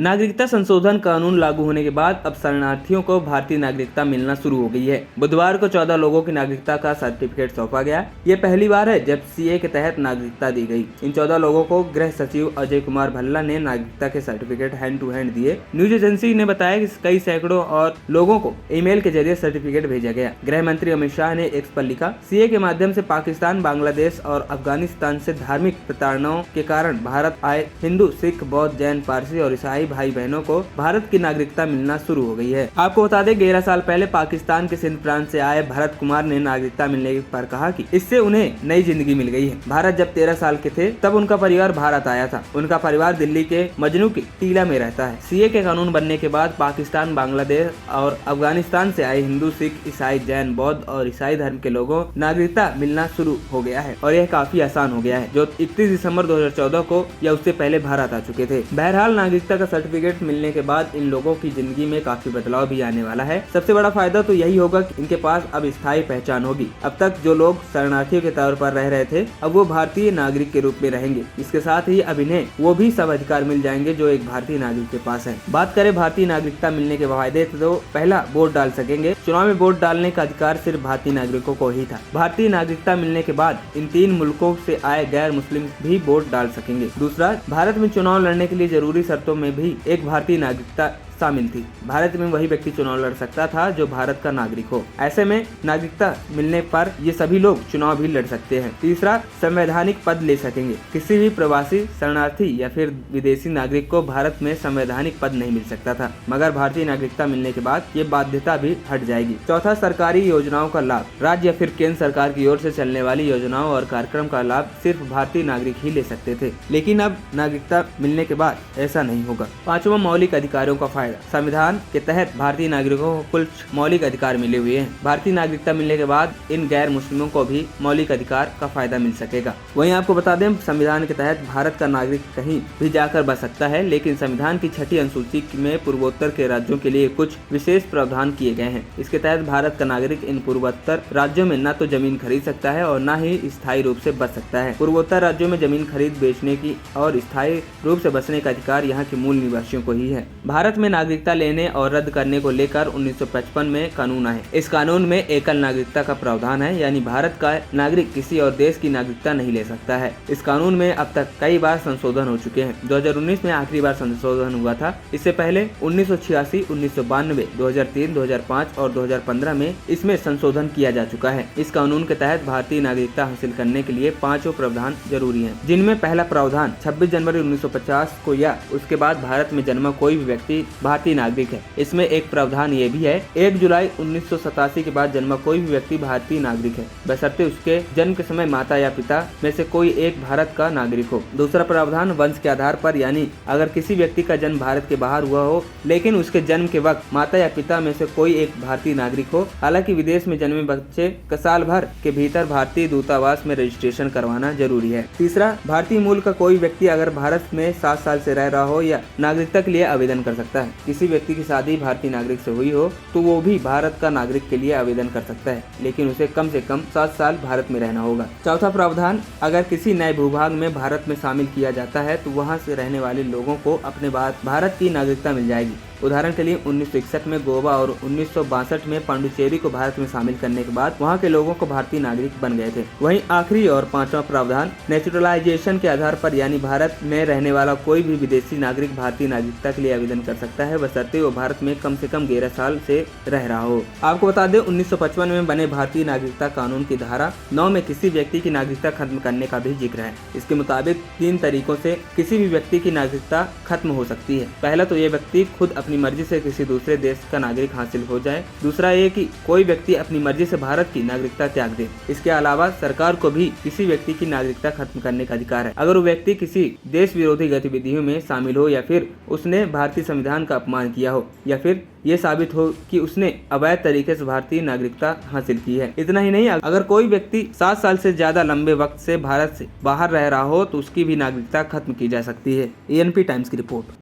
नागरिकता संशोधन कानून लागू होने के बाद अब शरणार्थियों को भारतीय नागरिकता मिलना शुरू हो गई है। बुधवार को 14 लोगों की नागरिकता का सर्टिफिकेट सौंपा गया। ये पहली बार है जब सीए के तहत नागरिकता दी गई। इन 14 लोगों को गृह सचिव अजय कुमार भल्ला ने नागरिकता के सर्टिफिकेट हैंड टू हैंड दिए। न्यूज एजेंसी ने बताया कि कई सैकड़ों और लोगों को ईमेल के जरिए सर्टिफिकेट भेजा गया। गृह मंत्री अमित शाह ने एक्स पर लिखा, सीए के माध्यम से पाकिस्तान, बांग्लादेश और अफगानिस्तान से धार्मिक प्रताड़नाओं के कारण भारत आए हिंदू, सिख, बौद्ध, जैन, पारसी और ईसाई भाई बहनों को भारत की नागरिकता मिलना शुरू हो गई है। आपको बता दें, 11 साल पहले पाकिस्तान के सिंध प्रांत से आए भरत कुमार ने नागरिकता मिलने पर कहा कि इससे उन्हें नई जिंदगी मिल गई है। भारत जब 13 साल के थे तब उनका परिवार भारत आया था। उनका परिवार दिल्ली के मजनू की टीला में रहता है। सीए के कानून बनने के बाद पाकिस्तान, बांग्लादेश और अफगानिस्तान से आए हिंदू, सिख, ईसाई, जैन, बौद्ध और ईसाई धर्म के लोगों नागरिकता मिलना शुरू हो गया है और यह काफी आसान हो गया है, जो 31 दिसंबर 2014 को या उससे पहले भारत आ चुके थे। बहरहाल नागरिकता का सर्टिफिकेट मिलने के बाद इन लोगों की जिंदगी में काफी बदलाव भी आने वाला है। सबसे बड़ा फायदा तो यही होगा कि इनके पास अब स्थायी पहचान होगी। अब तक जो लोग शरणार्थियों के तौर पर रह रहे थे, अब वो भारतीय नागरिक के रूप में रहेंगे। इसके साथ ही अब इन्हें वो भी सब अधिकार मिल जाएंगे जो एक भारतीय नागरिक के पास है। बात करें भारतीय नागरिकता मिलने के फायदे, तो पहला, वोट डाल सकेंगे। चुनाव में वोट डालने का अधिकार सिर्फ भारतीय नागरिकों को ही था। भारतीय नागरिकता मिलने के बाद इन 3 मुल्कों से आए गैर मुस्लिम भी वोट डाल सकेंगे। दूसरा, भारत में चुनाव लड़ने के लिए जरूरी शर्तों में भी एक भारतीय नागरिकता शामिल थी। भारत में वही व्यक्ति चुनाव लड़ सकता था जो भारत का नागरिक हो। ऐसे में नागरिकता मिलने पर ये सभी लोग चुनाव भी लड़ सकते हैं। तीसरा, संवैधानिक पद ले सकेंगे। किसी भी प्रवासी, शरणार्थी या फिर विदेशी नागरिक को भारत में संवैधानिक पद नहीं मिल सकता था, मगर भारतीय नागरिकता मिलने के बाद ये बाध्यता भी हट जाएगी। चौथा, सरकारी योजनाओं का लाभ। राज्य या फिर केंद्र सरकार की ओर से चलने वाली योजनाओं और कार्यक्रम का लाभ सिर्फ भारतीय नागरिक ही ले सकते थे, लेकिन अब नागरिकता मिलने के बाद ऐसा नहीं होगा। पांचवा, मौलिक अधिकारों का फायदा। संविधान के तहत भारतीय नागरिकों को कुछ मौलिक अधिकार मिले हुए हैं। भारतीय नागरिकता मिलने के बाद इन गैर मुस्लिमों को भी मौलिक अधिकार का फायदा मिल सकेगा। वहीं आपको बता दें, संविधान के तहत भारत का नागरिक कहीं भी जाकर बस सकता है, लेकिन संविधान की 6ठी अनुसूची में पूर्वोत्तर के राज्यों के लिए कुछ विशेष प्रावधान किए गए हैं। इसके तहत भारत का नागरिक इन पूर्वोत्तर राज्यों में न तो जमीन खरीद सकता है और न ही स्थायी रूप से बस सकता है। पूर्वोत्तर राज्यों में जमीन खरीद, बेचने की और स्थायी रूप से बसने का अधिकार यहाँ के मूल निवासियों को ही है। भारत में नागरिकता लेने और रद्द करने को लेकर 1955 में कानून आए। इस कानून में एकल नागरिकता का प्रावधान है, यानी भारत का नागरिक किसी और देश की नागरिकता नहीं ले सकता है। इस कानून में अब तक कई बार संशोधन हो चुके हैं। 2019 में आखिरी बार संशोधन हुआ था। इससे पहले 1986, 1992, 2003, 2005 और 2015 में इसमें संशोधन किया जा चुका है। इस कानून के तहत भारतीय नागरिकता हासिल करने के लिए 5 प्रावधान जरूरी हैं, जिनमें पहला प्रावधान 26 जनवरी 1950 को या उसके बाद भारत में जन्मा कोई भी व्यक्ति भारतीय नागरिक है। इसमें एक प्रावधान ये भी है, 1 जुलाई 1987 के बाद जन्मा कोई भी व्यक्ति भारतीय नागरिक है, बशर्ते उसके जन्म के समय माता या पिता में से कोई एक भारत का नागरिक हो। दूसरा प्रावधान, वंश के आधार पर, यानी अगर किसी व्यक्ति का जन्म भारत के बाहर हुआ हो लेकिन उसके जन्म के वक्त माता या पिता में से कोई एक भारतीय नागरिक हो। हालांकि विदेश में जन्मे बच्चे का साल भर के भीतर भारतीय दूतावास में रजिस्ट्रेशन करवाना जरूरी है। तीसरा, भारतीय मूल का कोई व्यक्ति अगर भारत में 7 साल से रह रहा हो या नागरिकता के लिए आवेदन कर सकता है। किसी व्यक्ति की शादी भारतीय नागरिक से हुई हो तो वो भी भारत का नागरिक के लिए आवेदन कर सकता है, लेकिन उसे कम से कम 7 साल भारत में रहना होगा। चौथा प्रावधान, अगर किसी नए भूभाग में भारत में शामिल किया जाता है तो वहां से रहने वाले लोगों को अपने बाद भारत की नागरिकता मिल जाएगी। उदाहरण के लिए 1961 में गोवा और 1962 में पांडुचेरी को भारत में शामिल करने के बाद वहां के लोगों को भारतीय नागरिक बन गए थे। वहीं आखिरी और 5वां प्रावधान, नेचुरलाइजेशन के आधार पर, यानी भारत में रहने वाला कोई भी विदेशी नागरिक भारतीय नागरिकता के लिए आवेदन कर सकता है, बशर्ते वो भारत में कम से कम 11 साल से रह रहा हो। आपको बता दें, 1955 में बने भारतीय नागरिकता कानून की धारा 9 में किसी व्यक्ति की नागरिकता खत्म करने का भी जिक्र है। इसके मुताबिक 3 तरीकों से किसी भी व्यक्ति की नागरिकता खत्म हो सकती है। पहला तो ये व्यक्ति खुद अपनी मर्जी से किसी दूसरे देश का नागरिक हासिल हो जाए। दूसरा ये कि कोई व्यक्ति अपनी मर्जी से भारत की नागरिकता त्याग दे। इसके अलावा सरकार को भी किसी व्यक्ति की नागरिकता खत्म करने का अधिकार है अगर वो व्यक्ति किसी देश विरोधी गतिविधियों में शामिल हो या फिर उसने भारतीय संविधान का अपमान किया हो या फिर ये साबित हो कि उसने अवैध तरीके से भारतीय नागरिकता हासिल की है। इतना ही नहीं, अगर कोई व्यक्ति 7 साल से ज्यादा लंबे वक्त से भारत से बाहर रह रहा हो तो उसकी भी नागरिकता खत्म की जा सकती है। एएनपी टाइम्स की रिपोर्ट।